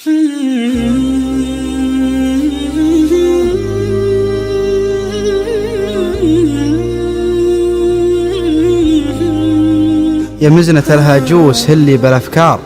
يا مزنة الهاجوس هلي بالأفكار،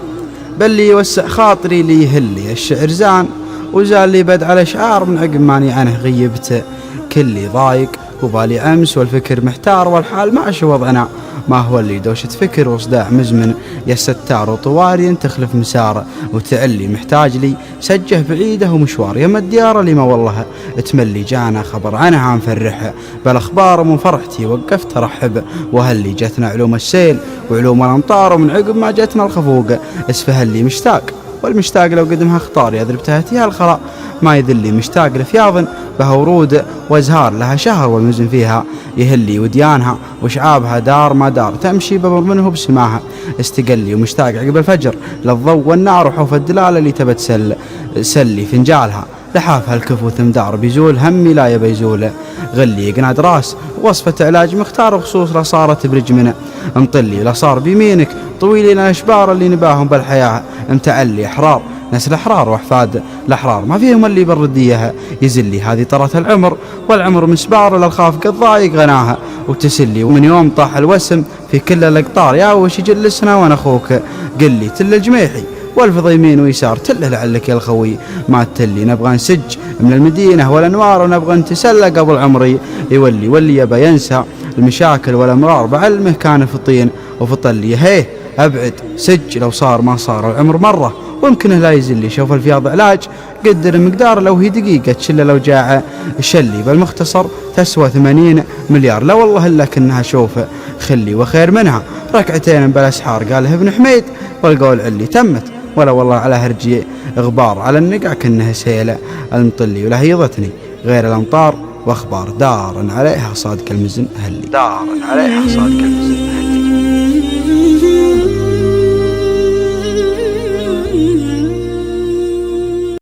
بل لي يوسع خاطري لي يهلي الشعر زان، وزال لي بدع الأشعار من عقب ماني عنه غيبت. كلي ضايق وبالي أمس والفكر محتار، والحال ما شو وضعنا، ما هو اللي دوشة فكر وصداع مزمن. يا ستار وطواري تخلف مسار، وتعلي محتاج لي سجه بعيده ومشوار. يا الديار اللي ما والله تملي جانا خبر عنها نفرح، بالأخبار من فرحتي وقفت أرحب. وهلي جتنا علوم السيل وعلوم الأمطار، ومن عقب ما جتنا الخفوق اسفه اللي مشتاق. والمشتاق لو قدمها اختار يضرب تهتيها الخلاء، ما يذلي مشتاق لفياض بها ورود وازهار، لها شهر والمزن فيها يهلي وديانها، وشعابها دار ما دار تمشي بمر منه بسماها. استقلي ومشتاق عقب الفجر للضوء والنار، وحوف الدلال اللي تبت سلي فنجالها. لحافها الكفو ثمدار بيزول همي لا يبي يزول، غلي يقناد راس وصفة علاج مختار، وخصوص لا صارت برجمنا مطلي لا صار بيمينك طويلين الاشبار اللي نباهم بالحياة متعلي احرار. نسل احرار واحفاد الاحرار ما فيهم اللي برديها يزلي. هذه طرت العمر والعمر مسبار، للخاف قد ضايق غناها وتسلي. ومن يوم طاح الوسم في كل الاقطار، يا وش يجلسنا وانا اخوك قلي تل الجميحي والفض يمين ويسار. تله لعلك يا الخوي ما تلي، نبغى نسج من المدينة والأنوار، ونبغى نتسلى قبل عمري يولي يبى ينسى المشاكل والأمرار. بعلمه كان في الطين وفي الطلي هيه أبعد سج، لو صار ما صار العمر مرة ويمكنه لا يزلي. شوف الفياض علاج قدر المقدار، لو هي دقيقة تشله لو جاع شلي. بالمختصر تسوى 80 مليار، لا والله إلا كنها شوف خلي وخير منها ركعتين بالأسحار. قالها ابن حميد والقول علي تمت، ولا والله على هرجي غبار على النقع كنه سيلة المطلي. ولا هيضتني غير الأمطار واخبار، دار عليها صادق المزن هلي، دار عليها صادق المزن هلي.